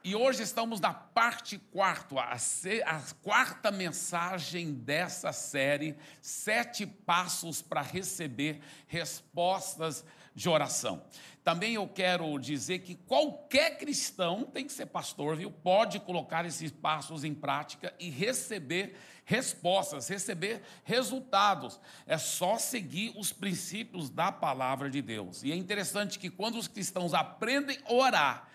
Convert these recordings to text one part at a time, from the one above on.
E hoje estamos na parte quarta, a quarta mensagem dessa série, 7 passos para receber respostas de oração. Também eu quero dizer que qualquer cristão, tem que ser pastor, viu? Pode colocar esses passos em prática e receber respostas, receber resultados. É só seguir os princípios da palavra de Deus. E é interessante que quando os cristãos aprendem a orar,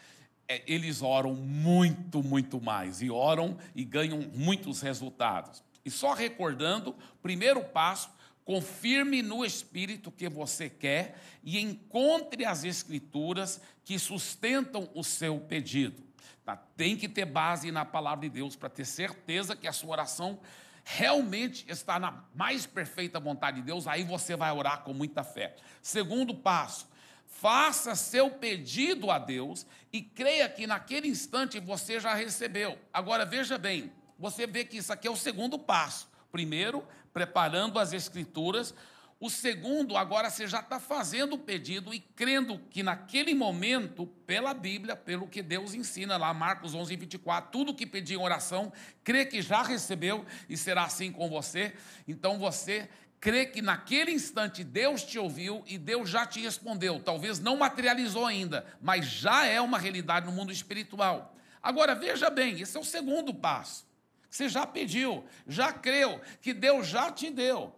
eles oram muito, muito mais, e oram e ganham muitos resultados. E só recordando, primeiro passo, confirme no Espírito que você quer e encontre as Escrituras que sustentam o seu pedido. Tá? Tem que ter base na palavra de Deus para ter certeza que a sua oração realmente está na mais perfeita vontade de Deus, aí você vai orar com muita fé. Segundo passo, faça seu pedido a Deus e creia que naquele instante você já recebeu. Agora, veja bem, você vê que isso aqui é o segundo passo. Primeiro, preparando as Escrituras. O segundo, agora você já está fazendo o pedido e crendo que naquele momento, pela Bíblia, pelo que Deus ensina lá, Marcos 11, 24, tudo que pedir em oração, crê que já recebeu e será assim com você. Então você crê que naquele instante Deus te ouviu e Deus já te respondeu. Talvez não materializou ainda, mas já é uma realidade no mundo espiritual. Agora, veja bem, esse é o segundo passo. Você já pediu, já creu, que Deus já te deu.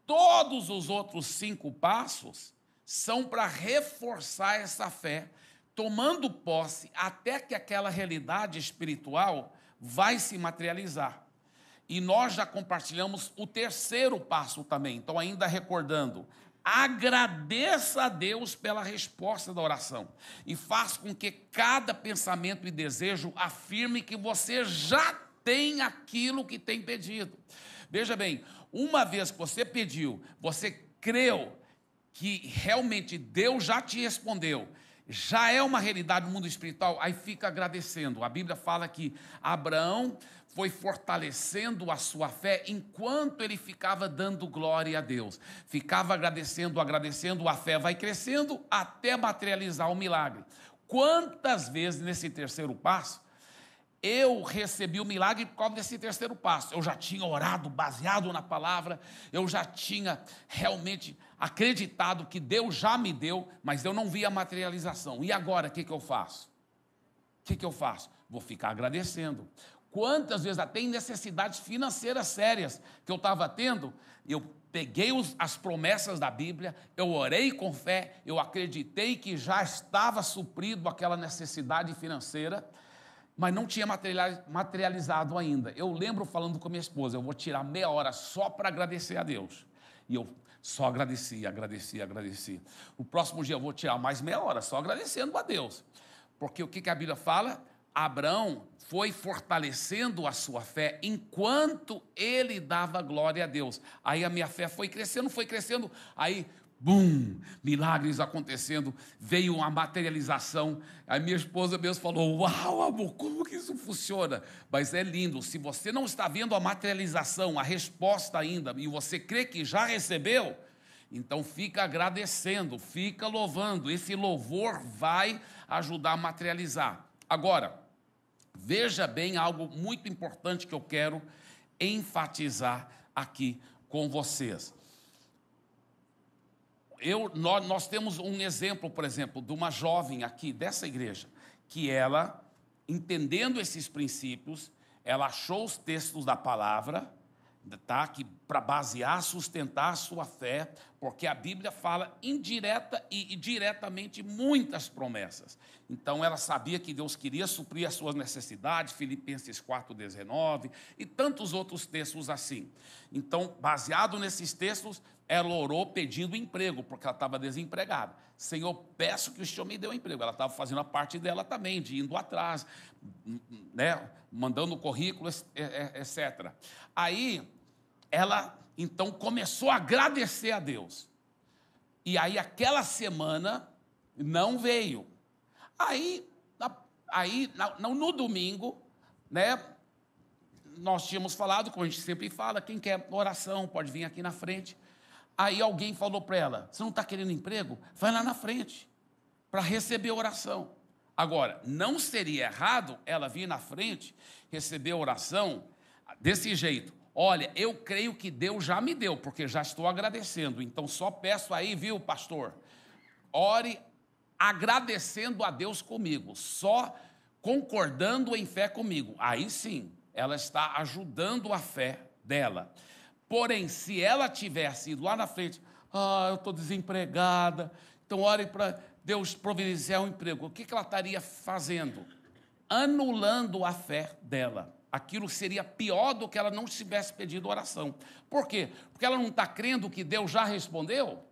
Todos os outros 5 passos são para reforçar essa fé, tomando posse até que aquela realidade espiritual vai se materializar. E nós já compartilhamos o terceiro passo também. Então, ainda recordando, agradeça a Deus pela resposta da oração e faça com que cada pensamento e desejo afirme que você já tem aquilo que tem pedido. Veja bem, uma vez que você pediu, você creu que realmente Deus já te respondeu, já é uma realidade no mundo espiritual, aí fica agradecendo. A Bíblia fala que Abraão foi fortalecendo a sua fé enquanto ele ficava dando glória a Deus. Ficava agradecendo, a fé vai crescendo até materializar o milagre. Quantas vezes nesse terceiro passo, eu recebi o milagre por causa desse terceiro passo. Eu já tinha orado baseado na palavra, eu já tinha realmente acreditado que Deus já me deu, mas eu não vi a materialização. E agora, o que eu faço? O que eu faço? Vou ficar agradecendo. Quantas vezes, até em necessidades financeiras sérias que eu estava tendo, eu peguei as promessas da Bíblia, eu orei com fé, eu acreditei que já estava suprido aquela necessidade financeira, mas não tinha materializado ainda. Eu lembro falando com minha esposa, eu vou tirar meia hora só para agradecer a Deus. E eu só agradeci. O próximo dia eu vou tirar mais meia hora só agradecendo a Deus. Porque o que a Bíblia fala? Abraão foi fortalecendo a sua fé enquanto ele dava glória a Deus. Aí a minha fé foi crescendo, aí, bum, milagres acontecendo, veio a materialização. Aí minha esposa mesmo falou, uau, amor, como que isso funciona? Mas é lindo, se você não está vendo a materialização, a resposta ainda, e você crê que já recebeu, então fica agradecendo, fica louvando, esse louvor vai ajudar a materializar. Agora, veja bem algo muito importante que eu quero enfatizar aqui com vocês. Nós temos um exemplo, por exemplo, de uma jovem aqui dessa igreja, que ela, entendendo esses princípios, ela achou os textos da palavra, tá, que para basear, sustentar a sua fé, porque a Bíblia fala indireta e diretamente muitas promessas. Então ela sabia que Deus queria suprir as suas necessidades, Filipenses 4,19 e tantos outros textos assim. Então, baseado nesses textos, ela orou pedindo emprego, porque ela estava desempregada. Senhor, peço que o Senhor me dê um emprego. Ela estava fazendo a parte dela também, de indo atrás, né, mandando currículo, etc. Aí, ela, então, começou a agradecer a Deus. E aí, aquela semana, não veio. Aí no domingo, né, nós tínhamos falado, como a gente sempre fala, quem quer oração pode vir aqui na frente. Aí alguém falou para ela, você não está querendo emprego? Vai lá na frente, para receber oração. Agora, não seria errado ela vir na frente, receber a oração desse jeito. Olha, eu creio que Deus já me deu, porque já estou agradecendo. Então, só peço aí, viu, pastor? Ore agradecendo a Deus comigo, só concordando em fé comigo. Aí sim, ela está ajudando a fé dela. Porém, se ela tivesse ido lá na frente, eu estou desempregada, então ore para Deus providenciar um emprego. O que ela estaria fazendo? Anulando a fé dela. Aquilo seria pior do que ela não tivesse pedido oração. Por quê? Porque ela não está crendo que Deus já respondeu.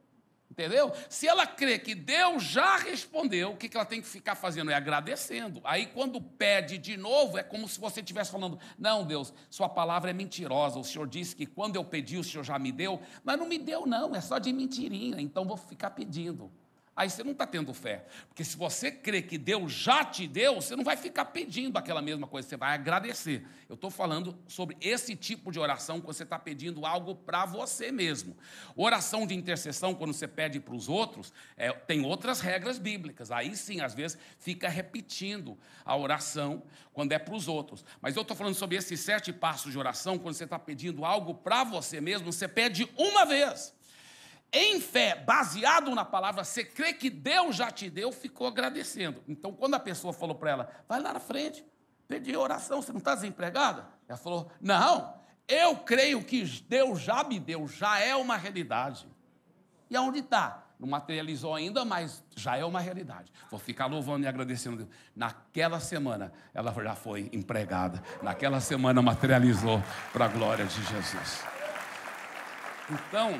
Entendeu? Se ela crê que Deus já respondeu, o que ela tem que ficar fazendo? É agradecendo. Aí, quando pede de novo, é como se você estivesse falando, não, Deus, sua palavra é mentirosa. O Senhor disse que quando eu pedi, o Senhor já me deu. Mas não me deu, não, é só de mentirinha. Então, vou ficar pedindo. Aí você não está tendo fé. Porque se você crê que Deus já te deu, você não vai ficar pedindo aquela mesma coisa, você vai agradecer. Eu estou falando sobre esse tipo de oração, quando você está pedindo algo para você mesmo. Oração de intercessão, quando você pede para os outros, tem outras regras bíblicas. Aí sim, às vezes, fica repetindo a oração quando é para os outros. Mas eu estou falando sobre esses 7 passos de oração, quando você está pedindo algo para você mesmo, você pede uma vez. Em fé, baseado na palavra, você crê que Deus já te deu, ficou agradecendo. Então, quando a pessoa falou para ela, vai lá na frente, pedir oração, você não está desempregada? Ela falou, não, eu creio que Deus já me deu, já é uma realidade. E aonde está? Não materializou ainda, mas já é uma realidade. Vou ficar louvando e agradecendo a Deus. Naquela semana, ela já foi empregada. Naquela semana, materializou para a glória de Jesus. Então,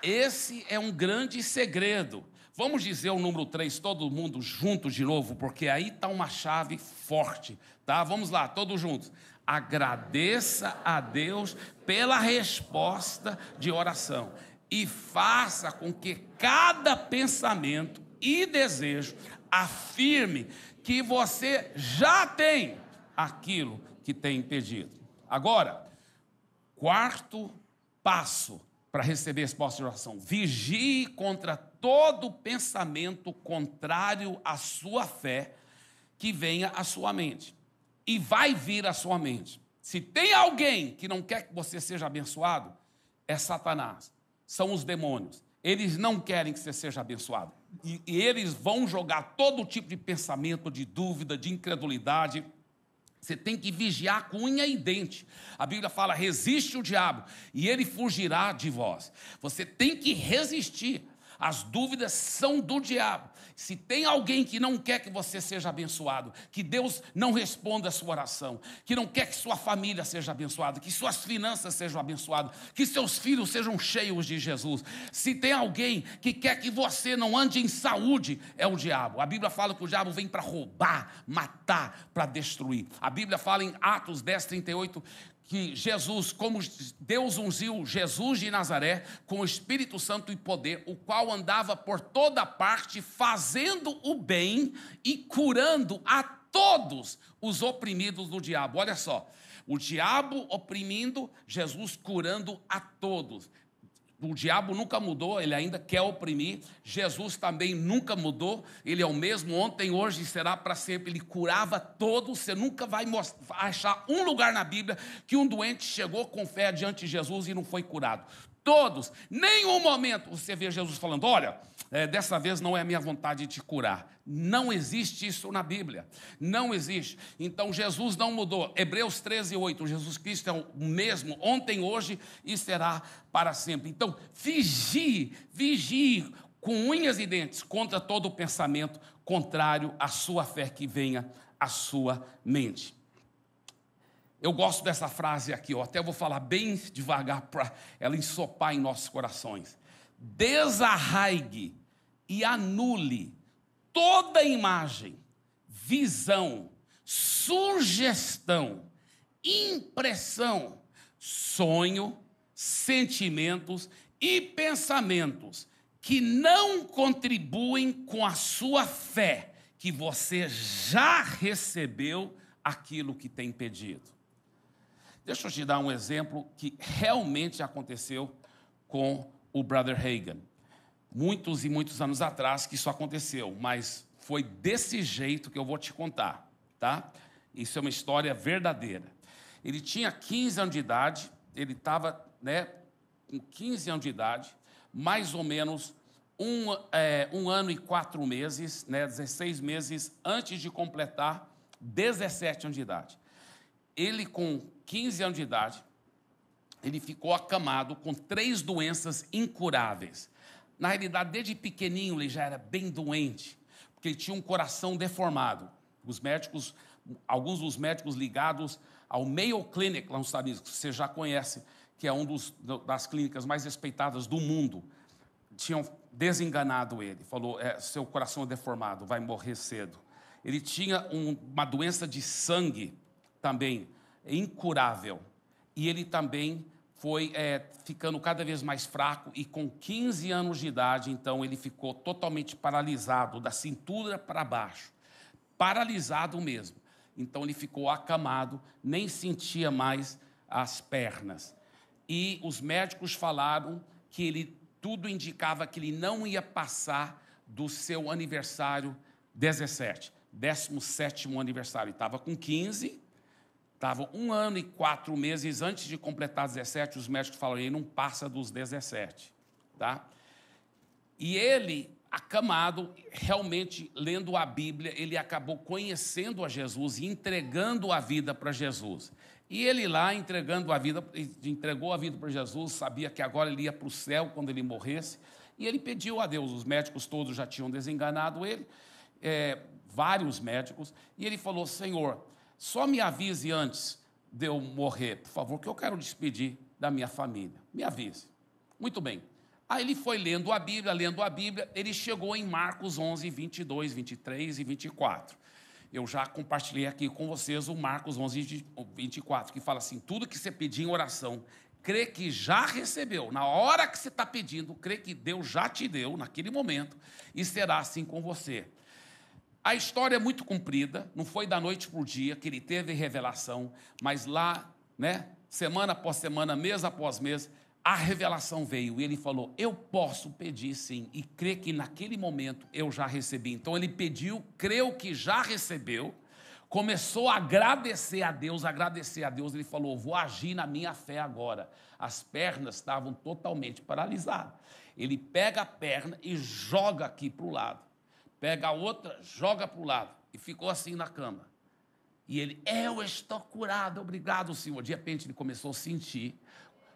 esse é um grande segredo. Vamos dizer o número 3, todo mundo junto de novo, porque aí está uma chave forte, tá? Vamos lá, todos juntos. Agradeça a Deus pela resposta de oração e faça com que cada pensamento e desejo afirme que você já tem aquilo que tem pedido. Agora, 4º passo para receber resposta de oração. Vigie contra todo pensamento contrário à sua fé que venha à sua mente. E vai vir à sua mente. Se tem alguém que não quer que você seja abençoado, é Satanás. São os demônios. Eles não querem que você seja abençoado. E eles vão jogar todo tipo de pensamento, de dúvida, de incredulidade. Você tem que vigiar com unha e dente. A Bíblia fala, resiste o diabo e ele fugirá de vós. Você tem que resistir. As dúvidas são do diabo. Se tem alguém que não quer que você seja abençoado, que Deus não responda a sua oração, que não quer que sua família seja abençoada, que suas finanças sejam abençoadas, que seus filhos sejam cheios de Jesus, se tem alguém que quer que você não ande em saúde, é o diabo. A Bíblia fala que o diabo vem para roubar, matar, para destruir. A Bíblia fala em Atos 10:38, que Jesus, como Deus ungiu Jesus de Nazaré com o Espírito Santo e poder, o qual andava por toda parte fazendo o bem e curando a todos os oprimidos do diabo. Olha só, o diabo oprimindo, Jesus curando a todos. O diabo nunca mudou, ele ainda quer oprimir. Jesus também nunca mudou, ele é o mesmo ontem, hoje e será para sempre. Ele curava todos. Você nunca vai achar um lugar na Bíblia que um doente chegou com fé diante de Jesus e não foi curado. Todos, nenhum momento você vê Jesus falando, olha, dessa vez não é a minha vontade de te curar. Não existe isso na Bíblia, não existe. Então Jesus não mudou. Hebreus 13:8, Jesus Cristo é o mesmo ontem, hoje e será para sempre. Então vigie com unhas e dentes contra todo pensamento contrário à sua fé que venha à sua mente. Eu gosto dessa frase aqui, até vou falar bem devagar para ela ensopar em nossos corações. Desarraigue e anule toda imagem, visão, sugestão, impressão, sonho, sentimentos e pensamentos que não contribuem com a sua fé, que você já recebeu aquilo que tem pedido. Deixa eu te dar um exemplo que realmente aconteceu com o Brother Hagin. Muitos e muitos anos atrás que isso aconteceu, mas Foi desse jeito que eu vou te contar, tá? Isso é uma história verdadeira. Ele tinha 15 anos de idade, ele estava, com 15 anos de idade, mais ou menos um ano e 4 meses, 16 meses antes de completar 17 anos de idade. Ele, com 15 anos de idade, ele ficou acamado com 3 doenças incuráveis. Na realidade, desde pequenininho, ele já era bem doente, porque ele tinha um coração deformado. Alguns dos médicos ligados ao Mayo Clinic, lá nos Estados Unidos, que você já conhece, que é das clínicas mais respeitadas do mundo, tinham desenganado ele. Falou, seu coração é deformado, vai morrer cedo. Ele tinha uma doença de sangue também incurável. E ele também foi ficando cada vez mais fraco, e com 15 anos de idade, então, ele ficou totalmente paralisado, da cintura para baixo. Paralisado mesmo. Então, ele ficou acamado, nem sentia mais as pernas. E os médicos falaram que tudo indicava que ele não ia passar do seu aniversário 17º aniversário. Ele estava com 15, estava 1 ano e 4 meses antes de completar 17, os médicos falaram, ele não passa dos 17, tá? E ele, acamado, realmente, lendo a Bíblia, ele acabou conhecendo a Jesus e entregando a vida para Jesus. E ele lá, entregou a vida para Jesus, sabia que agora ele ia para o céu quando ele morresse, e ele pediu a Deus. Os médicos todos já tinham desenganado ele, vários médicos, e ele falou, Senhor, só me avise antes de eu morrer, por favor, que eu quero despedir da minha família. Me avise. Muito bem. Aí ele foi lendo a Bíblia, ele chegou em Marcos 11, 22, 23 e 24. Eu já compartilhei aqui com vocês o Marcos 11, 24, que fala assim, tudo que você pedir em oração, crê que já recebeu. Na hora que você está pedindo, crê que Deus já te deu, naquele momento, e será assim com você. A história é muito comprida, não foi da noite para o dia que ele teve revelação, mas lá, semana após semana, mês após mês, a revelação veio e ele falou, eu posso pedir sim, e crê que naquele momento eu já recebi. Então ele pediu, creu que já recebeu, começou a agradecer a Deus, ele falou, vou agir na minha fé agora. As pernas estavam totalmente paralisadas. Ele pega a perna e joga aqui para o lado. Pega a outra, joga para o lado. E ficou assim na cama. E ele, eu estou curado, obrigado, Senhor. De repente ele começou a sentir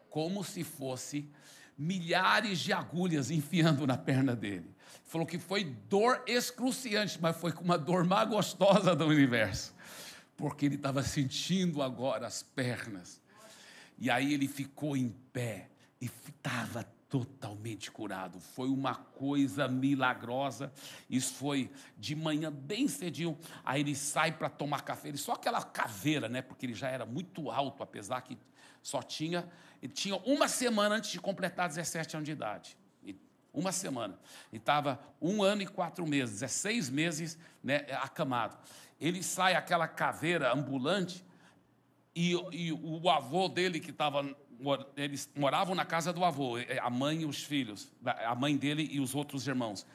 como se fosse milhares de agulhas enfiando na perna dele. Falou que foi dor excruciante, mas foi com uma dor mais gostosa do universo. Porque ele estava sentindo agora as pernas. E aí ele ficou em pé e estava totalmente curado. Foi uma coisa milagrosa. Isso foi de manhã, bem cedinho. Aí ele sai para tomar café. Ele só aquela caveira, porque ele já era muito alto, apesar que ele tinha 1 semana antes de completar 17 anos de idade. 1 semana. Ele estava 1 ano e 4 meses, 16 meses, acamado. Ele sai aquela caveira ambulante e o avô dele que estava... Eles moravam na casa do avô, a mãe e os filhos, a mãe dele e os outros irmãos.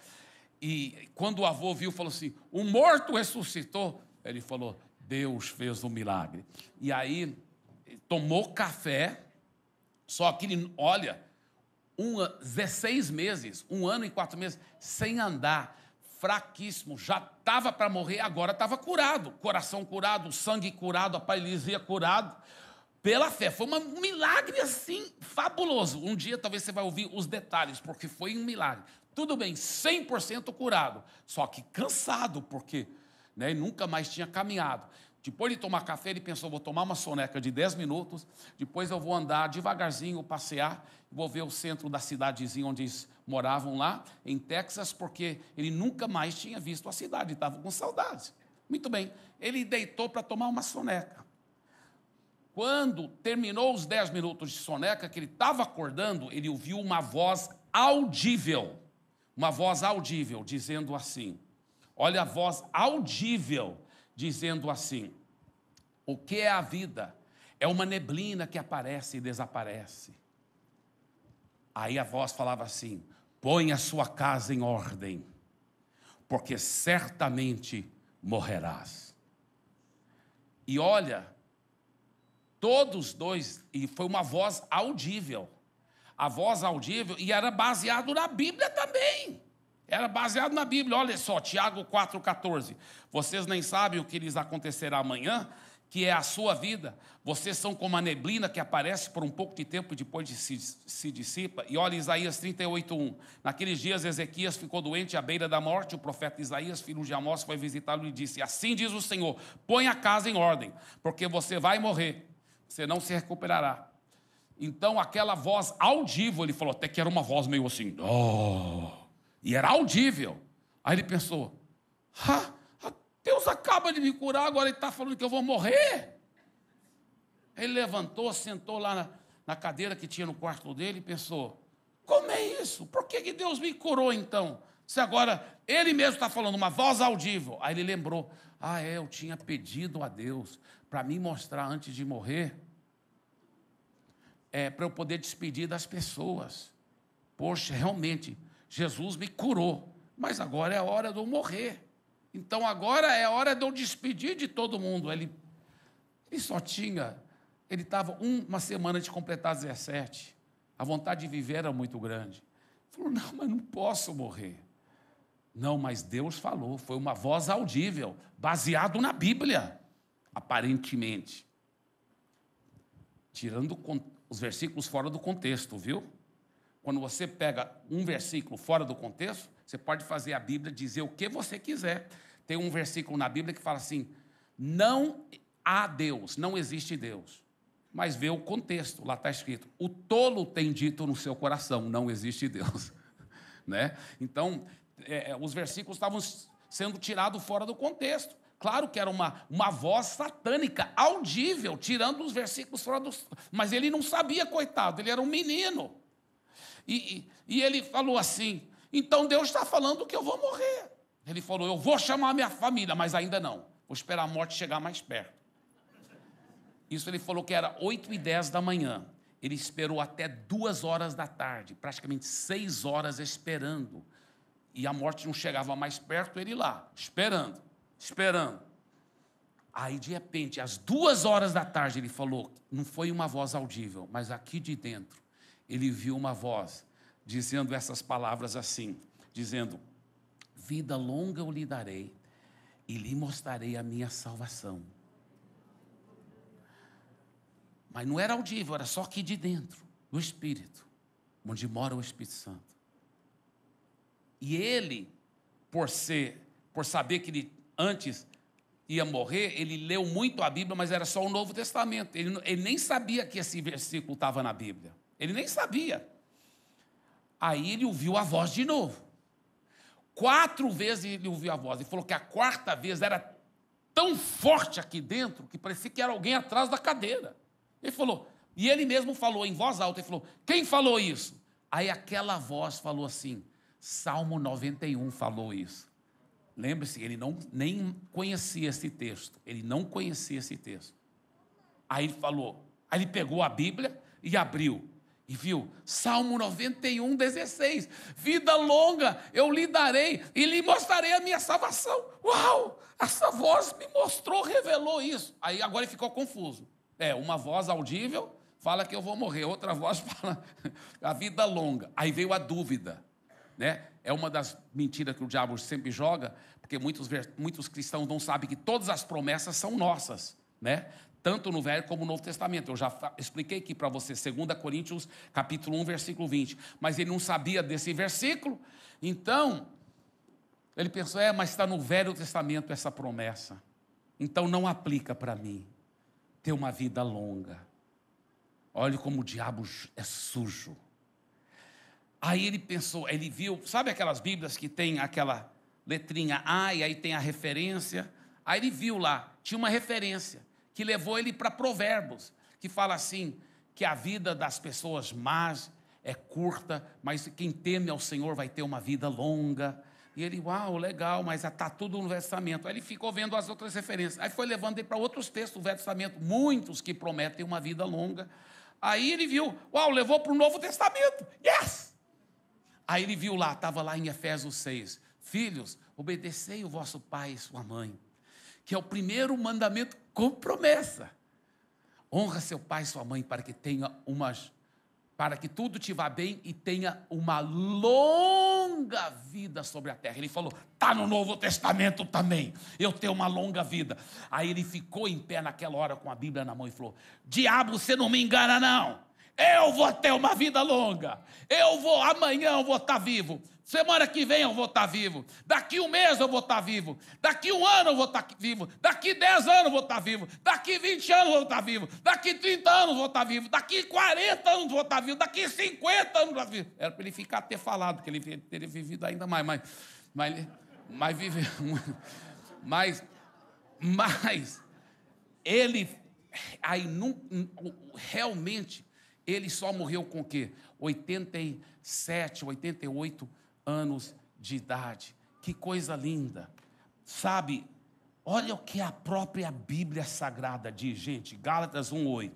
E quando o avô viu, falou assim, o morto ressuscitou. Ele falou, Deus fez um milagre. E aí, tomou café, só que ele, 16 meses, 1 ano e 4 meses, sem andar, fraquíssimo, já estava para morrer, agora estava curado, coração curado, sangue curado, a paralisia curado, pela fé. Foi um milagre assim, fabuloso. Um dia talvez você vai ouvir os detalhes, porque foi um milagre. Tudo bem, 100% curado, só que cansado, porque nunca mais tinha caminhado. Depois de tomar café, ele pensou, vou tomar uma soneca de 10 minutos, depois eu vou andar devagarzinho, passear, vou ver o centro da cidadezinha onde eles moravam lá, em Texas, porque ele nunca mais tinha visto a cidade, estava com saudades. Muito bem, ele deitou para tomar uma soneca. Quando terminou os 10 minutos de soneca, que ele estava acordando, ele ouviu uma voz audível, dizendo assim, olha a voz audível, dizendo assim, o que é a vida? É uma neblina que aparece e desaparece. Aí a voz falava assim, põe a sua casa em ordem, porque certamente morrerás. E olha, todos dois, e foi uma voz audível. A voz audível, e era baseado na Bíblia também. Era baseado na Bíblia. Olha só, Tiago 4,14. Vocês nem sabem o que lhes acontecerá amanhã, que é a sua vida. Vocês são como a neblina que aparece por um pouco de tempo e depois se dissipa. E olha Isaías 38,1. Naqueles dias Ezequias ficou doente à beira da morte. O profeta Isaías, filho de Amós, foi visitá-lo e disse: assim diz o Senhor, põe a casa em ordem, porque você vai morrer, você não se recuperará. Então aquela voz audível, ele falou até que era uma voz meio assim, e era audível. Aí ele pensou, Deus acaba de me curar, agora ele está falando que eu vou morrer. Ele levantou, sentou lá na cadeira que tinha no quarto dele e pensou, como é isso? Por que Deus me curou então? Se agora ele mesmo está falando, uma voz audível. Aí ele lembrou, eu tinha pedido a Deus para me mostrar antes de morrer, para eu poder despedir das pessoas. Poxa, realmente, Jesus me curou, mas agora é a hora de eu morrer. Então agora é a hora de eu despedir de todo mundo. Ele estava uma semana de completar 17. A vontade de viver era muito grande. Ele falou, não, mas não posso morrer. Não, mas Deus falou, foi uma voz audível, baseado na Bíblia, aparentemente. Tirando os versículos fora do contexto, viu? Quando você pega um versículo fora do contexto, você pode fazer a Bíblia dizer o que você quiser. Tem um versículo na Bíblia que fala assim, não há Deus, não existe Deus. Mas vê o contexto, lá está escrito, o tolo tem dito no seu coração, não existe Deus. Né? Então, os versículos estavam sendo tirados fora do contexto. Claro que era uma voz satânica, audível, tirando os versículos fora dos... Mas ele não sabia, coitado, ele era um menino. E ele falou assim, então Deus está falando que eu vou morrer. Ele falou, eu vou chamar a minha família, mas ainda não. Vou esperar a morte chegar mais perto. Isso ele falou que era 8h10 da manhã. Ele esperou até 2h da tarde, praticamente 6 horas esperando. E a morte não chegava mais perto, ele lá, esperando. Aí, de repente, às 2h da tarde, ele falou, não foi uma voz audível, mas aqui de dentro, ele viu uma voz dizendo essas palavras assim, dizendo, vida longa eu lhe darei e lhe mostrarei a minha salvação. Mas não era audível, era só aqui de dentro, do Espírito, onde mora o Espírito Santo. E ele, por saber que ele antes ia morrer, ele leu muito a Bíblia, mas era só o Novo Testamento. Ele nem sabia que esse versículo estava na Bíblia. Ele nem sabia. Aí ele ouviu a voz de novo. 4 vezes ele ouviu a voz. Ele falou que a 4ª vez era tão forte aqui dentro que parecia que era alguém atrás da cadeira. Ele falou, e ele mesmo falou em voz alta, ele falou, quem falou isso? Aí aquela voz falou assim, Salmo 91 falou isso. Lembre-se, ele nem conhecia esse texto. Ele não conhecia esse texto. Aí ele falou, aí ele pegou a Bíblia e abriu. E viu, Salmo 91, 16. Vida longa eu lhe darei e lhe mostrarei a minha salvação. Uau! Essa voz me mostrou, revelou isso. Aí agora ele ficou confuso. Uma voz audível fala que eu vou morrer. Outra voz fala a vida longa. Aí veio a dúvida. Né? É uma das mentiras que o diabo sempre joga, porque muitos cristãos não sabem que todas as promessas são nossas, né? Tanto no Velho como no Novo Testamento. Eu já expliquei aqui para você, 2 Coríntios, capítulo 1, versículo 20. Mas ele não sabia desse versículo, então ele pensou, mas está no Velho Testamento essa promessa, então não aplica para mim ter uma vida longa. Olha como o diabo é sujo. Aí ele pensou, ele viu, sabe aquelas Bíblias que tem aquela letrinha A e aí tem a referência? Aí ele viu lá, tinha uma referência que levou ele para Provérbios, que fala assim, que a vida das pessoas más é curta, mas quem teme ao Senhor vai ter uma vida longa. E ele, uau, legal, mas está tudo no Velho Testamento. Aí ele ficou vendo as outras referências. Aí foi levando ele para outros textos do Velho Testamento, muitos que prometem uma vida longa. Aí ele viu, uau, levou para o Novo Testamento. Yes! Aí ele viu lá, estava lá em Efésios 6, Filhos, obedecei o vosso pai e sua mãe, que é o primeiro mandamento com promessa. Honra seu pai e sua mãe para que tudo te vá bem e tenha uma longa vida sobre a terra. Ele falou, está no Novo Testamento também, eu tenho uma longa vida. Aí ele ficou em pé naquela hora com a Bíblia na mão e falou, diabo, você não me engana não, eu vou ter uma vida longa, amanhã eu vou estar vivo, semana que vem eu vou estar vivo, daqui um mês eu vou estar vivo, daqui um ano eu vou estar vivo, daqui 10 anos eu vou estar vivo, daqui 20 anos eu vou estar vivo, daqui 30 anos eu vou estar vivo, daqui 40 anos eu vou estar vivo, daqui 50 anos eu vou estar vivo. Era para ele ficar ter falado, porque ele teria vivido ainda mais, mas viveu. Mas ele, aí realmente, ele só morreu com o quê? 87, 88 anos de idade. Que coisa linda. Sabe, olha o que a própria Bíblia Sagrada diz, gente, Gálatas 1:8.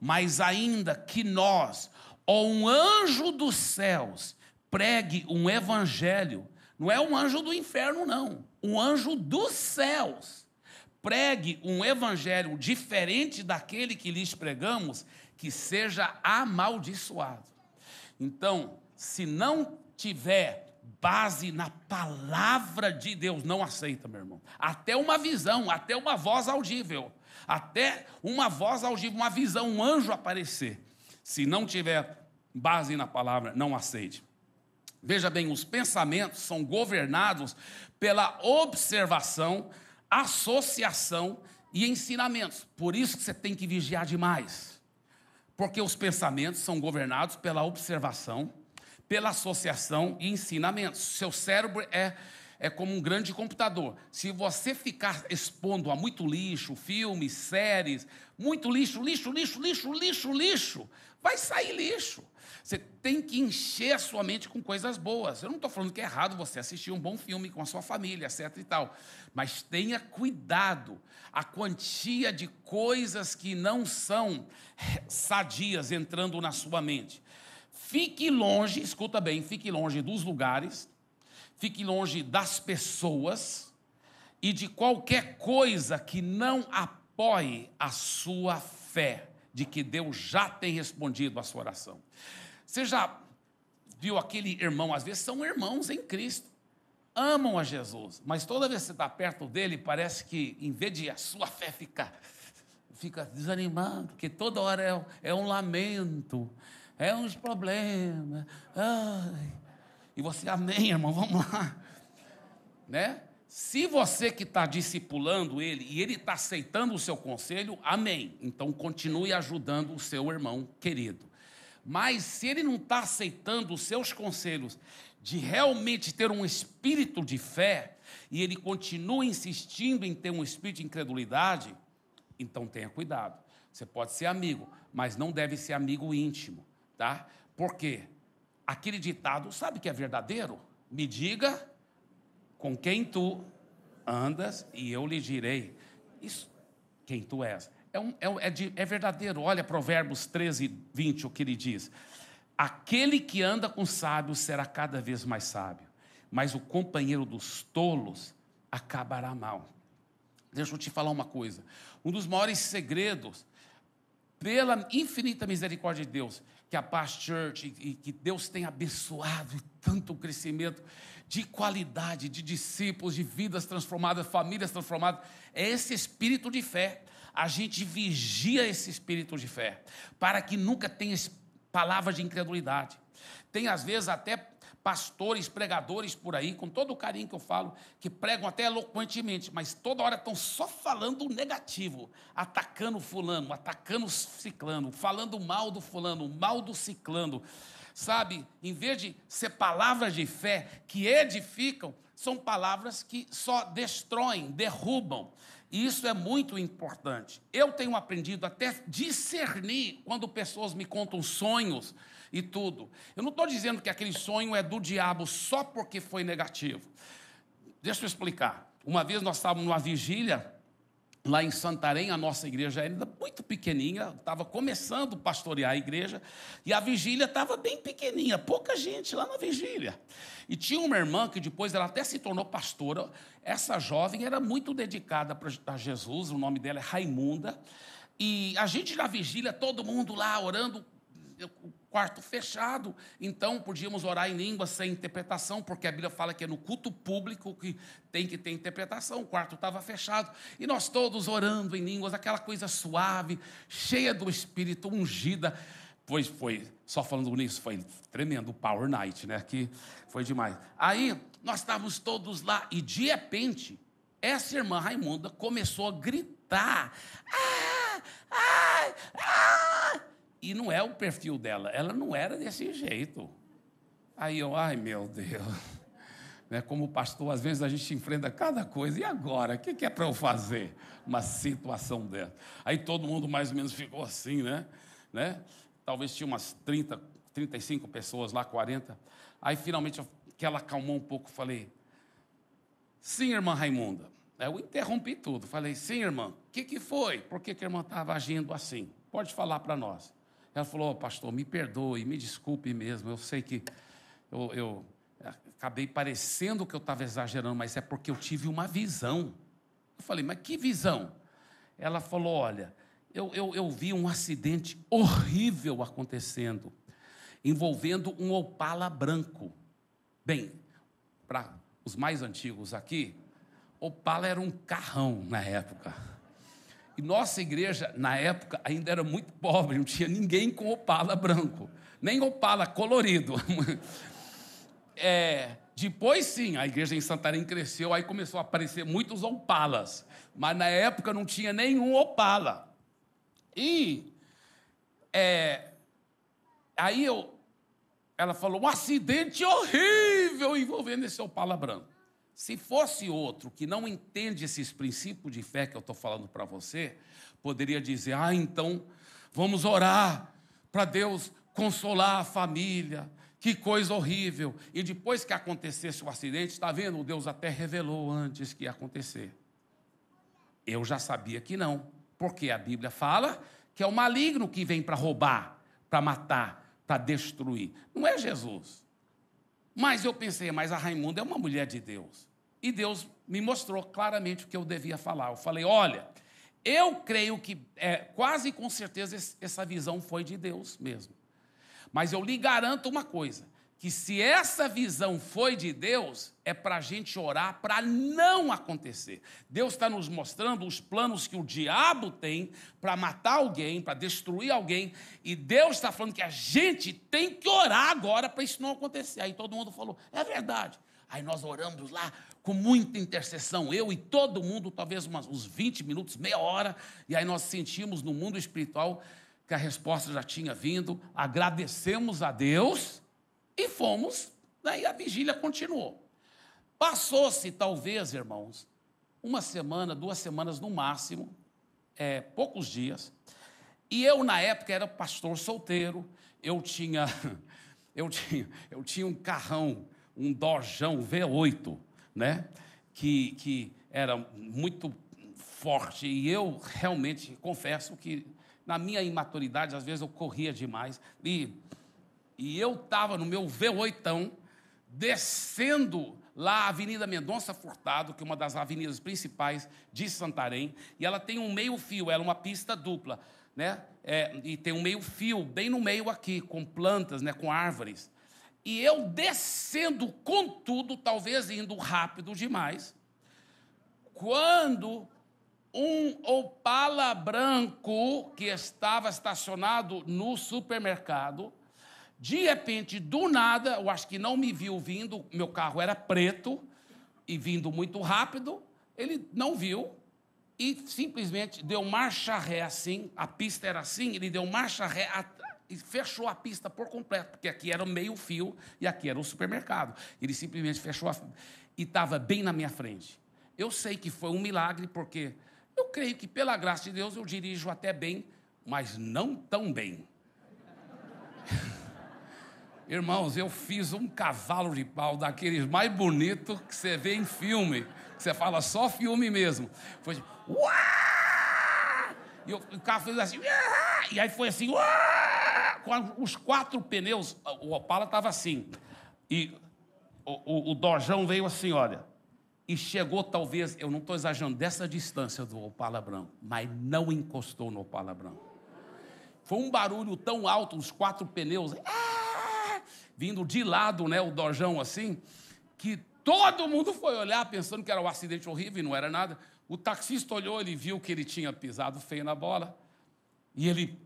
Mas ainda que nós, ou um anjo dos céus, pregue um evangelho, não é um anjo do inferno, não, um anjo dos céus, pregue um evangelho diferente daquele que lhes pregamos, que seja amaldiçoado. Então, se não tiver base na palavra de Deus, não aceita, meu irmão. Até uma visão, até uma voz audível, uma visão, um anjo aparecer. Se não tiver base na palavra, não aceite. Veja bem, os pensamentos são governados pela observação, associação e ensinamentos. Por isso que você tem que vigiar demais. Porque os pensamentos são governados pela observação, pela associação e ensinamentos. Seu cérebro é como um grande computador. Se você ficar expondo a muito lixo, filmes, séries, muito lixo, vai sair lixo. Você tem que encher a sua mente com coisas boas. Eu não estou falando que é errado você assistir um bom filme com a sua família, etc. e tal. Mas tenha cuidado. A quantia de coisas que não são sadias entrando na sua mente. Fique longe, escuta bem, fique longe dos lugares, fique longe das pessoas e de qualquer coisa que não apoie a sua fé, de que Deus já tem respondido a sua oração. Você já viu aquele irmão, às vezes são irmãos em Cristo, amam a Jesus, mas toda vez que você está perto dele, parece que, em vez de a sua fé fica desanimado, porque toda hora é um lamento, é uns problemas. Ai. E você, amém, irmão, vamos lá. Né? Se você que está discipulando ele, e ele está aceitando o seu conselho, amém. Então, continue ajudando o seu irmão querido. Mas se ele não está aceitando os seus conselhos de realmente ter um espírito de fé, e ele continua insistindo em ter um espírito de incredulidade, então tenha cuidado. Você pode ser amigo, mas não deve ser amigo íntimo, tá? Por quê? Aquele ditado, sabe que é verdadeiro? Me diga com quem tu andas e eu lhe direi isso, quem tu és. É verdadeiro. Olha Provérbios 13:20, o que ele diz. Aquele que anda com sábios será cada vez mais sábio, mas o companheiro dos tolos acabará mal. Deixa eu te falar uma coisa. Um dos maiores segredos, pela infinita misericórdia de Deus, que a Paz Church e que Deus tem abençoado e tanto crescimento de qualidade, de discípulos, de vidas transformadas, famílias transformadas, é esse espírito de fé. A gente vigia esse espírito de fé, para que nunca tenha palavras de incredulidade. Tem, às vezes, até pastores, pregadores por aí, com todo o carinho que eu falo, que pregam até eloquentemente, mas toda hora estão só falando o negativo, atacando fulano, atacando ciclano, falando mal do fulano, mal do ciclano. Sabe, em vez de ser palavras de fé que edificam, são palavras que só destroem, derrubam. E isso é muito importante. Eu tenho aprendido até discernir quando pessoas me contam sonhos e tudo. Eu não estou dizendo que aquele sonho é do diabo só porque foi negativo. Deixa eu explicar. Uma vez nós estávamos numa vigília lá em Santarém, a nossa igreja era ainda muito pequenininha, estava começando a pastorear a igreja, e a vigília estava bem pequenininha, pouca gente lá na vigília. E tinha uma irmã que depois ela até se tornou pastora. Essa jovem era muito dedicada a Jesus, o nome dela é Raimunda, e a gente na vigília, todo mundo lá orando, o quarto fechado, então podíamos orar em línguas sem interpretação, porque a Bíblia fala que é no culto público que tem que ter interpretação. O quarto estava fechado, e nós todos orando em línguas, aquela coisa suave, cheia do Espírito, ungida. Pois foi, só falando nisso, foi tremendo, o Power Night, né, que foi demais. Aí, nós estávamos todos lá, e de repente, essa irmã Raimunda começou a gritar, e não é o perfil dela, ela não era desse jeito. Aí eu, ai meu Deus, né, como pastor, às vezes a gente enfrenta cada coisa, e agora? O que é para eu fazer? Uma situação dessa. Aí todo mundo mais ou menos ficou assim, né? Talvez tinha umas 30, 35 pessoas lá, 40. Aí finalmente, que ela acalmou um pouco, falei, sim, irmã Raimunda. Eu interrompi tudo, falei, sim, irmã, o que foi? Por que a irmã estava agindo assim? Pode falar para nós. Ela falou, pastor, me perdoe, me desculpe mesmo, eu sei que eu acabei parecendo que eu estava exagerando, mas é porque eu tive uma visão. Eu falei, mas que visão? Ela falou, olha, eu vi um acidente horrível acontecendo, envolvendo um Opala branco. Bem, para os mais antigos aqui, Opala era um carrão na época. E nossa igreja, na época, ainda era muito pobre, não tinha ninguém com Opala branco, nem Opala colorido. Depois, sim, a igreja em Santarém cresceu, aí começou a aparecer muitos Opalas, mas na época não tinha nenhum Opala. E aí ela falou, um acidente horrível envolvendo esse Opala branco. Se fosse outro que não entende esses princípios de fé que eu estou falando para você, poderia dizer, então vamos orar para Deus consolar a família, que coisa horrível. E depois que acontecesse o acidente, está vendo? Deus até revelou antes que ia acontecer. Eu já sabia que não, porque a Bíblia fala que é o maligno que vem para roubar, para matar, para destruir. Não é Jesus. Mas eu pensei, mas a Raimunda é uma mulher de Deus. E Deus me mostrou claramente o que eu devia falar. Eu falei, olha, eu creio que quase com certeza essa visão foi de Deus mesmo. Mas eu lhe garanto uma coisa, que se essa visão foi de Deus, é para a gente orar para não acontecer. Deus está nos mostrando os planos que o diabo tem para matar alguém, para destruir alguém, e Deus está falando que a gente tem que orar agora para isso não acontecer. Aí todo mundo falou, é verdade. Aí nós oramos lá com muita intercessão, eu e todo mundo, talvez uns 20 minutos, meia hora, e aí nós sentimos no mundo espiritual que a resposta já tinha vindo, agradecemos a Deus e fomos, daí a vigília continuou. Passou-se, talvez, irmãos, uma semana, 2 semanas no máximo, poucos dias, e eu, na época, era pastor solteiro, eu tinha um carrão, um Dodgeão V8, né, que era muito forte, e eu realmente confesso que, na minha imaturidade, às vezes eu corria demais, e eu estava no meu V8, descendo lá a Avenida Mendonça Furtado, que é uma das avenidas principais de Santarém, e ela tem um meio-fio, ela é uma pista dupla, né? E tem um meio-fio bem no meio aqui, com plantas, né? Com árvores. E eu descendo com tudo, talvez indo rápido demais, quando um Opala branco que estava estacionado no supermercado, de repente, do nada, eu acho que não me viu vindo, meu carro era preto e vindo muito rápido, ele não viu e simplesmente deu marcha ré assim, a pista era assim, ele deu marcha ré e fechou a pista por completo, porque aqui era o meio-fio e aqui era o supermercado. Ele simplesmente fechou e estava bem na minha frente. Eu sei que foi um milagre, porque eu creio que, pela graça de Deus, eu dirijo até bem, mas não tão bem. Irmãos, eu fiz um cavalo de pau daqueles mais bonitos que você vê em filme, que você fala só filme mesmo. Foi uau! E o carro fez assim, e aí foi assim, com os 4 pneus, o Opala estava assim, e o Dojão veio assim, olha, e chegou talvez, eu não estou exagerando, dessa distância do Opala branco, mas não encostou no Opala branco. Foi um barulho tão alto, os 4 pneus, vindo de lado, né, o Dojão assim, que todo mundo foi olhar pensando que era um acidente horrível e não era nada. O taxista olhou, ele viu que ele tinha pisado feio na bola e ele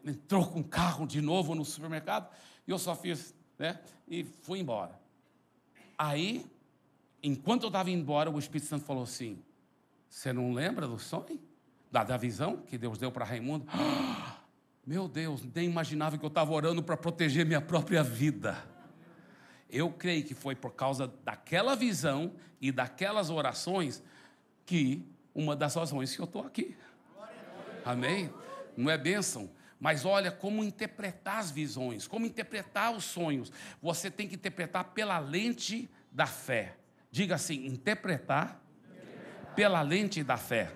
entrou com o carro de novo no supermercado e eu só fiz, né, e fui embora. Aí, enquanto eu estava indo embora, o Espírito Santo falou assim, você não lembra do sonho? Da visão que Deus deu para Raimundo? Meu Deus, nem imaginava que eu estava orando para proteger minha própria vida. Eu creio que foi por causa daquela visão e daquelas orações que uma das razões que eu estou aqui. Amém? Não é bênção? Mas olha como interpretar as visões, como interpretar os sonhos. Você tem que interpretar pela lente da fé. Diga assim, interpretar pela lente da fé.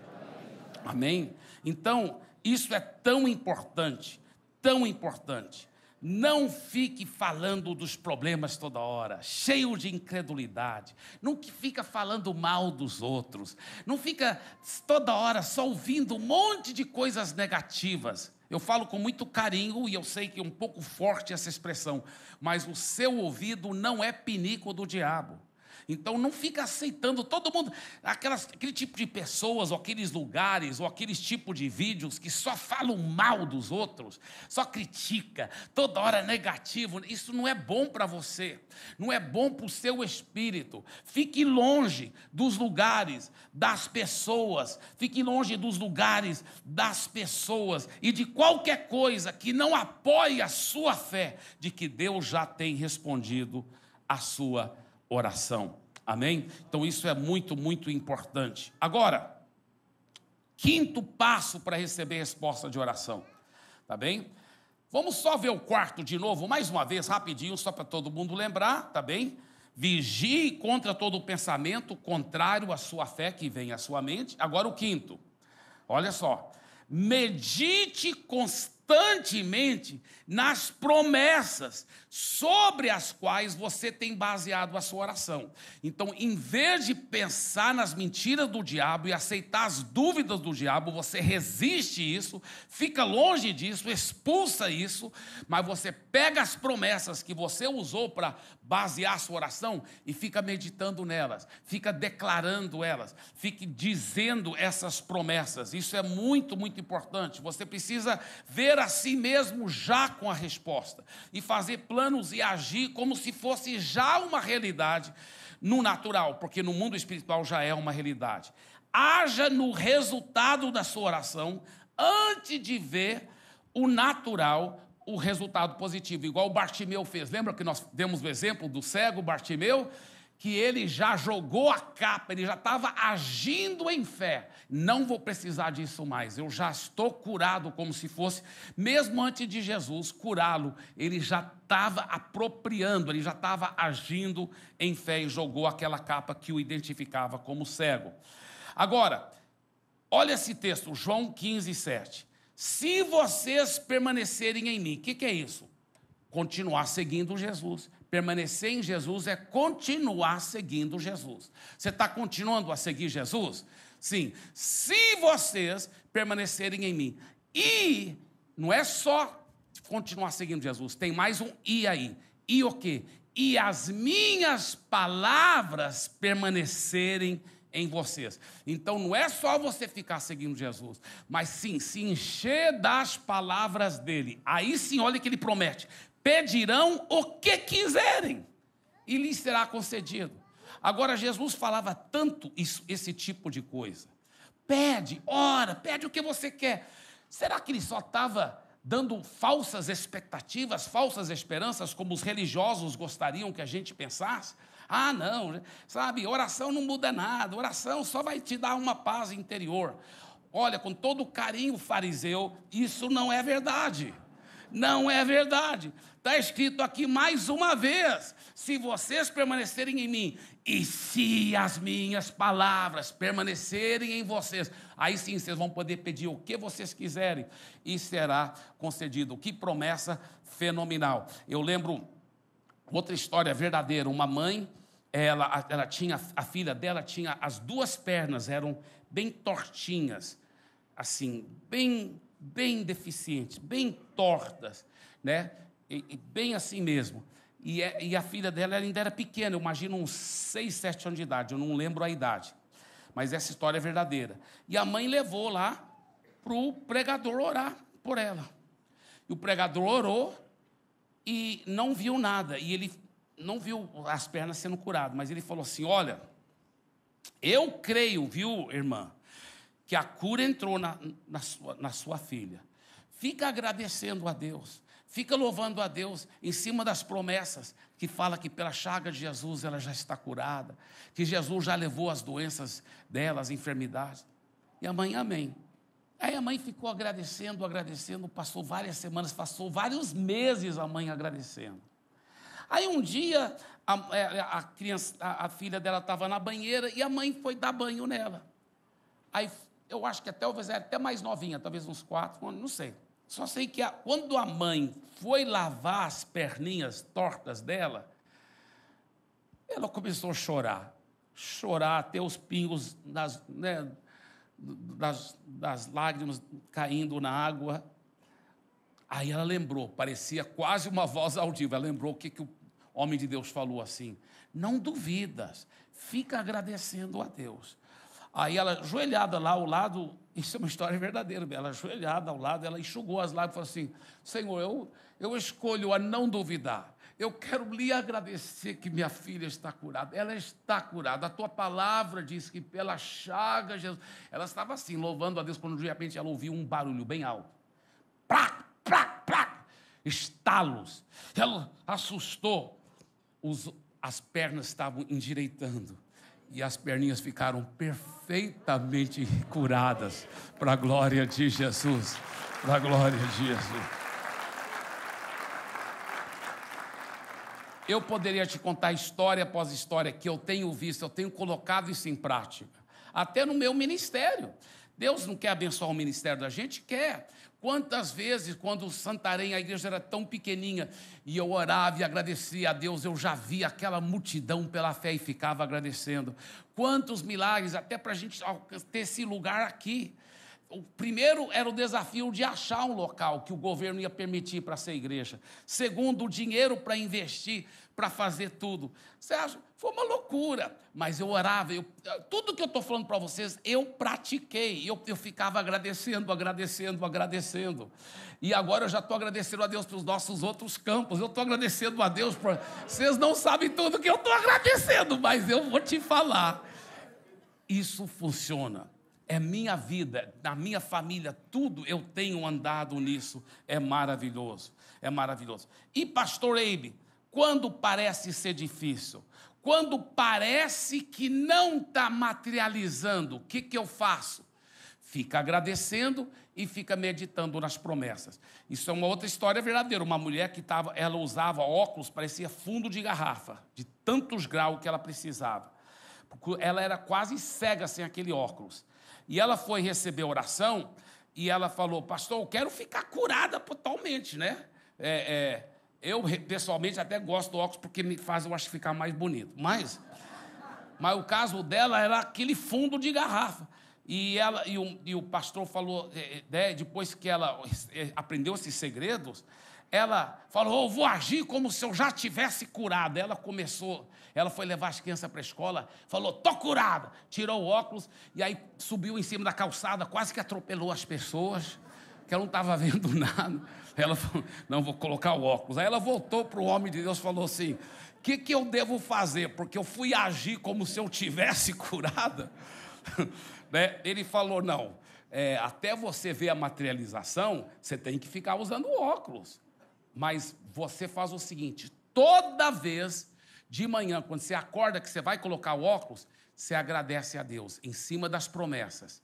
Amém? Então, isso é tão importante, tão importante. Não fique falando dos problemas toda hora, cheio de incredulidade. Não fica falando mal dos outros. Não fica toda hora só ouvindo um monte de coisas negativas. Eu falo com muito carinho e eu sei que é um pouco forte essa expressão, mas o seu ouvido não é pinico do diabo. Então não fica aceitando todo mundo, aquele tipo de pessoas, ou aqueles lugares, ou aqueles tipos de vídeos que só falam mal dos outros, só critica, toda hora negativo. Isso não é bom para você, não é bom para o seu espírito. Fique longe dos lugares, das pessoas, fique longe dos lugares, das pessoas e de qualquer coisa que não apoie a sua fé de que Deus já tem respondido a sua oração. Amém? Então isso é muito, muito importante. Agora, 5º passo para receber resposta de oração. Tá bem? Vamos só ver o 4º de novo, mais uma vez, rapidinho, só para todo mundo lembrar, tá bem? Vigie contra todo pensamento contrário à sua fé que vem à sua mente. Agora o 5º. Olha só. Medite constantemente nas promessas sobre as quais você tem baseado a sua oração. Então, em vez de pensar nas mentiras do diabo e aceitar as dúvidas do diabo, você resiste isso, fica longe disso, expulsa isso, mas você pega as promessas que você usou para basear a sua oração e fica meditando nelas, fica declarando elas, fique dizendo essas promessas. Isso é muito, muito importante. Você precisa ver a si mesmo já com a resposta e fazer planos e agir como se fosse já uma realidade no natural, porque no mundo espiritual já é uma realidade. Haja no resultado da sua oração antes de ver o natural, o resultado positivo, igual o Bartimeu fez. Lembra que nós demos o exemplo do cego Bartimeu? Que ele já jogou a capa, ele já estava agindo em fé. Não vou precisar disso mais, eu já estou curado, como se fosse, mesmo antes de Jesus curá-lo, ele já estava apropriando, ele já estava agindo em fé e jogou aquela capa que o identificava como cego. Agora, olha esse texto, João 15:7. Se vocês permanecerem em mim, o que é isso? Continuar seguindo Jesus. Permanecer em Jesus é continuar seguindo Jesus. Você está continuando a seguir Jesus? Sim. Se vocês permanecerem em mim. E não é só continuar seguindo Jesus, tem mais um e aí. E o quê? E as minhas palavras permanecerem em vocês. Então não é só você ficar seguindo Jesus, mas sim, se encher das palavras dele. Aí sim, olha que ele promete. Pedirão o que quiserem e lhes será concedido. Agora, Jesus falava tanto esse tipo de coisa. Pede, ora, pede o que você quer. Será que ele só estava dando falsas expectativas, falsas esperanças, como os religiosos gostariam que a gente pensasse? Ah, não, sabe, oração não muda nada, oração só vai te dar uma paz interior. Olha, com todo o carinho fariseu, isso não é verdade. Não é verdade. Está escrito aqui mais uma vez: se vocês permanecerem em mim, e se as minhas palavras permanecerem em vocês, aí sim vocês vão poder pedir o que vocês quiserem e será concedido. Que promessa fenomenal. Eu lembro outra história verdadeira. Uma mãe, ela tinha, a filha dela tinha, as duas pernas eram bem tortinhas, assim, bem deficientes, bem tortas, né? E bem assim mesmo. E a filha dela ainda era pequena, eu imagino uns 6, 7 anos de idade, eu não lembro a idade. Mas essa história é verdadeira. E a mãe levou lá para o pregador orar por ela. E o pregador orou e não viu nada. E ele não viu as pernas sendo curadas, mas ele falou assim: olha, eu creio, viu, irmã, que a cura entrou na sua filha. Fica agradecendo a Deus. Fica louvando a Deus em cima das promessas que fala que pela chaga de Jesus ela já está curada, que Jesus já levou as doenças dela, as enfermidades. E a mãe, amém. Aí a mãe ficou agradecendo, passou várias semanas, passou vários meses a mãe agradecendo. Aí um dia a filha dela estava na banheira e a mãe foi dar banho nela. Aí eu acho que talvez era até mais novinha, talvez uns 4 anos, não sei. Só sei que quando a mãe foi lavar as perninhas tortas dela, ela começou a chorar, até os pingos das lágrimas caindo na água. Aí ela lembrou, parecia quase uma voz audível, ela lembrou o que o homem de Deus falou assim: não duvidas, fica agradecendo a Deus. Aí ela, ajoelhada lá ao lado, isso é uma história verdadeira, ela ajoelhada ao lado, ela enxugou as lágrimas e falou assim: Senhor, eu escolho a não duvidar. Eu quero lhe agradecer que minha filha está curada. Ela está curada. A tua palavra diz que pela chaga, Jesus... Ela estava assim, louvando a Deus, quando de repente ela ouviu um barulho bem alto. Plá, plá, plá. Estalos. Ela assustou. As pernas estavam endireitando. E as perninhas ficaram perfeitamente curadas, para a glória de Jesus, para a glória de Jesus. Eu poderia te contar história após história que eu tenho visto, eu tenho colocado isso em prática, até no meu ministério. Deus não quer abençoar o ministério da gente? Quer. Quantas vezes, quando Santarém, a igreja era tão pequenininha, e eu orava e agradecia a Deus, eu já via aquela multidão pela fé e ficava agradecendo. Quantos milagres, até para a gente ter esse lugar aqui. O primeiro era o desafio de achar um local que o governo ia permitir para ser igreja. Segundo, o dinheiro para investir, para fazer tudo. Você acha? Foi uma loucura. Mas eu orava, tudo que eu estou falando para vocês, eu pratiquei. Eu ficava agradecendo. E agora eu já estou agradecendo a Deus pelos nossos outros campos. Eu estou agradecendo a Deus por... Vocês não sabem tudo que eu estou agradecendo, mas eu vou te falar. Isso funciona. É minha vida, na minha família, tudo eu tenho andado nisso. É maravilhoso, é maravilhoso. E pastor Eibe, quando parece ser difícil, quando parece que não está materializando, o que eu faço? Fica agradecendo e fica meditando nas promessas. Isso é uma outra história verdadeira. Uma mulher que ela usava óculos, parecia fundo de garrafa, de tantos graus que ela precisava. Ela era quase cega sem aquele óculos. E ela foi receber oração e ela falou: pastor, eu quero ficar curada totalmente, né? Eu, pessoalmente, até gosto do óculos porque me faz, eu acho, ficar mais bonito. Mas o caso dela era aquele fundo de garrafa. E o pastor falou, depois que ela aprendeu esses segredos, ela falou: eu vou agir como se eu já tivesse curado. Ela foi levar as crianças para a escola, falou: estou curada. Tirou o óculos e aí subiu em cima da calçada, quase que atropelou as pessoas, que ela não estava vendo nada. Ela falou: não, vou colocar o óculos. Aí ela voltou para o homem de Deus e falou assim: o que eu devo fazer? Porque eu fui agir como se eu tivesse curada. Ele falou: não, até você ver a materialização, você tem que ficar usando óculos. Mas você faz o seguinte: toda vez de manhã, quando você acorda que você vai colocar o óculos, você agradece a Deus em cima das promessas,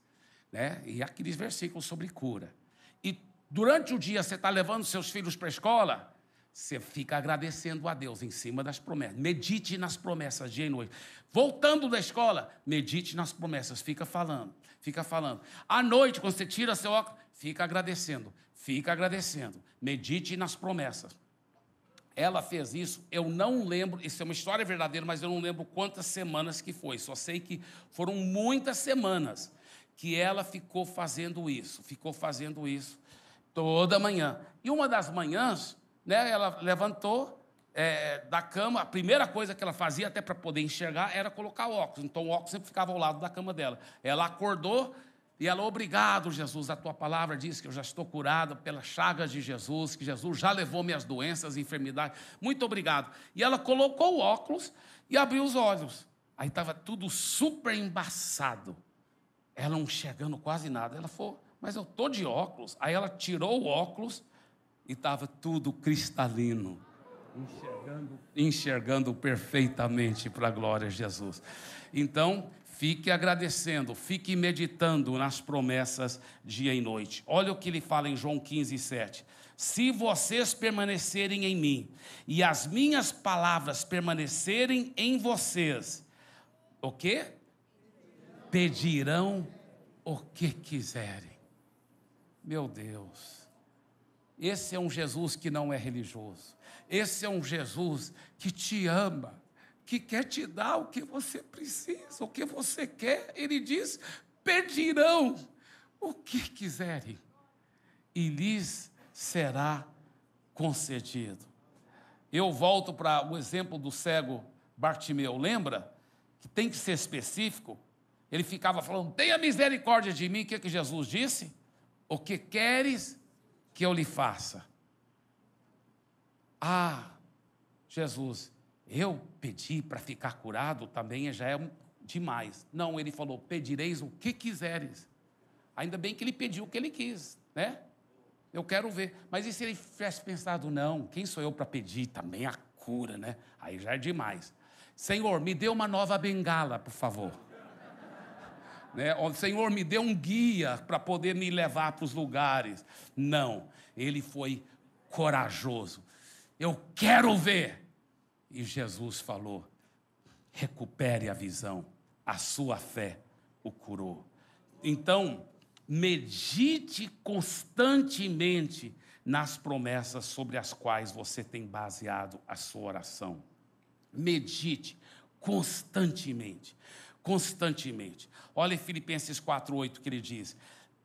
né? E aqueles versículos sobre cura. E Durante o dia, você está levando seus filhos para a escola, você fica agradecendo a Deus em cima das promessas. Medite nas promessas dia e noite. Voltando da escola, medite nas promessas. Fica falando, fica falando. À noite, quando você tira seu óculos, fica agradecendo. Fica agradecendo. Medite nas promessas. Ela fez isso, eu não lembro, isso é uma história verdadeira, mas eu não lembro quantas semanas que foi. Só sei que foram muitas semanas que ela ficou fazendo isso toda manhã. E uma das manhãs, né, ela levantou da cama, a primeira coisa que ela fazia, até para poder enxergar, era colocar o óculos. Então o óculos sempre ficava ao lado da cama dela. Ela acordou e ela, obrigado, Jesus, a tua palavra diz que eu já estou curada pelas chagas de Jesus, que Jesus já levou minhas doenças e enfermidades. Muito obrigado. E ela colocou o óculos e abriu os olhos. Aí estava tudo super embaçado. Ela não enxergando quase nada. Ela falou, mas eu estou de óculos. Aí ela tirou o óculos e estava tudo cristalino, enxergando perfeitamente para a glória de Jesus. Então, fique agradecendo, fique meditando nas promessas dia e noite. Olha o que ele fala em João 15:7. Se vocês permanecerem em mim e as minhas palavras permanecerem em vocês, o quê? Pedirão o que quiserem. Meu Deus, esse é um Jesus que não é religioso. Esse é um Jesus que te ama, que quer te dar o que você precisa, o que você quer. Ele diz, pedirão o que quiserem e lhes será concedido. Eu volto para o exemplo do cego Bartimeu, lembra? Que tem que ser específico. Ele ficava falando, tenha misericórdia de mim. O que Jesus disse? O que queres que eu lhe faça? Ah, Jesus, eu pedi para ficar curado também já é demais. Não, ele falou, pedireis o que quiseres. Ainda bem que ele pediu o que ele quis, né? Eu quero ver. Mas e se ele tivesse pensado, não, quem sou eu para pedir também a cura, né? Aí já é demais. Senhor, me dê uma nova bengala, por favor. Né? O Senhor, me dê um guia para poder me levar para os lugares. Não, ele foi corajoso. Eu quero ver. E Jesus falou, recupere a visão, a sua fé o curou. Então, medite constantemente nas promessas sobre as quais você tem baseado a sua oração. Medite constantemente, constantemente. Olha em Filipenses 4:8 que ele diz,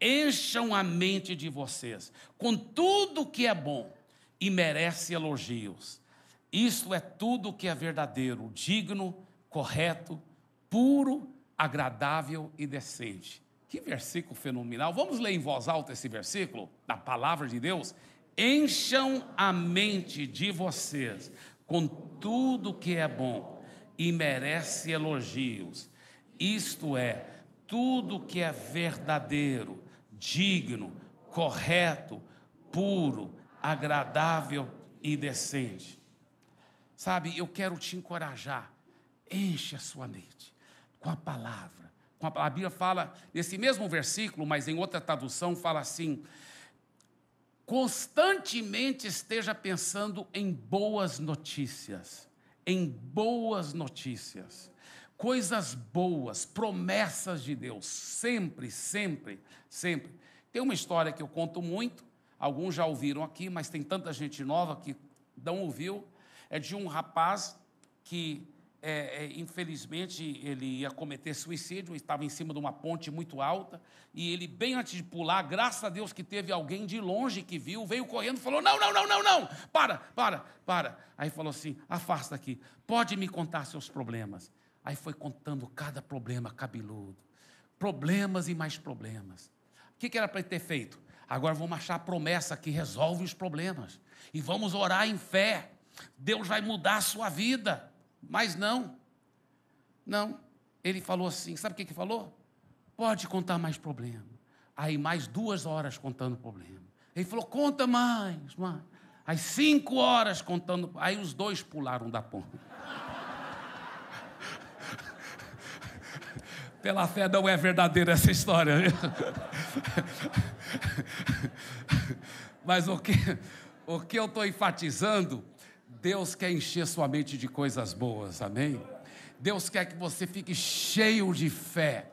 encham a mente de vocês com tudo que é bom e merece elogios. Isto é tudo que é verdadeiro, digno, correto, puro, agradável e decente. Que versículo fenomenal. Vamos ler em voz alta esse versículo, da palavra de Deus? Encham a mente de vocês com tudo que é bom e merece elogios. Isto é, tudo que é verdadeiro, digno, correto, puro, agradável e decente. Sabe, eu quero te encorajar, enche a sua mente com a palavra. A Bíblia fala, nesse mesmo versículo, mas em outra tradução, fala assim, constantemente esteja pensando em boas notícias, coisas boas, promessas de Deus, sempre, sempre, sempre. Tem uma história que eu conto muito, alguns já ouviram aqui, mas tem tanta gente nova que não ouviu, é de um rapaz que, infelizmente, ele ia cometer suicídio, estava em cima de uma ponte muito alta, e ele, bem antes de pular, graças a Deus que teve alguém de longe que viu, veio correndo e falou, não, para. Aí falou assim, afasta aqui, pode me contar seus problemas. Aí foi contando cada problema cabeludo, problemas e mais problemas. O que era para ele ter feito? Agora vamos achar a promessa que resolve os problemas, e vamos orar em fé, Deus vai mudar a sua vida. Mas não, ele falou assim, sabe o que ele falou? Pode contar mais problema. Aí mais 2 horas contando problema. Ele falou, conta mais. Aí 5 horas contando, aí os 2 pularam da ponte. Pela fé não é verdadeira essa história. Mas o que eu estou enfatizando, Deus quer encher sua mente de coisas boas, amém? Deus quer que você fique cheio de fé.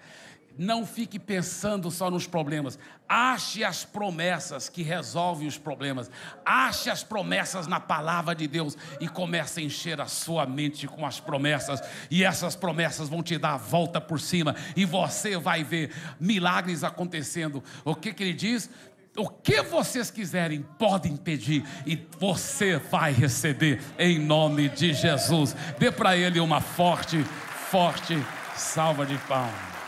Não fique pensando só nos problemas. Ache as promessas que resolvem os problemas. Ache as promessas na palavra de Deus e comece a encher a sua mente com as promessas. E essas promessas vão te dar a volta por cima. E você vai ver milagres acontecendo. O que ele diz? O que vocês quiserem, podem pedir. E você vai receber em nome de Jesus. Dê para ele uma forte salva de palmas.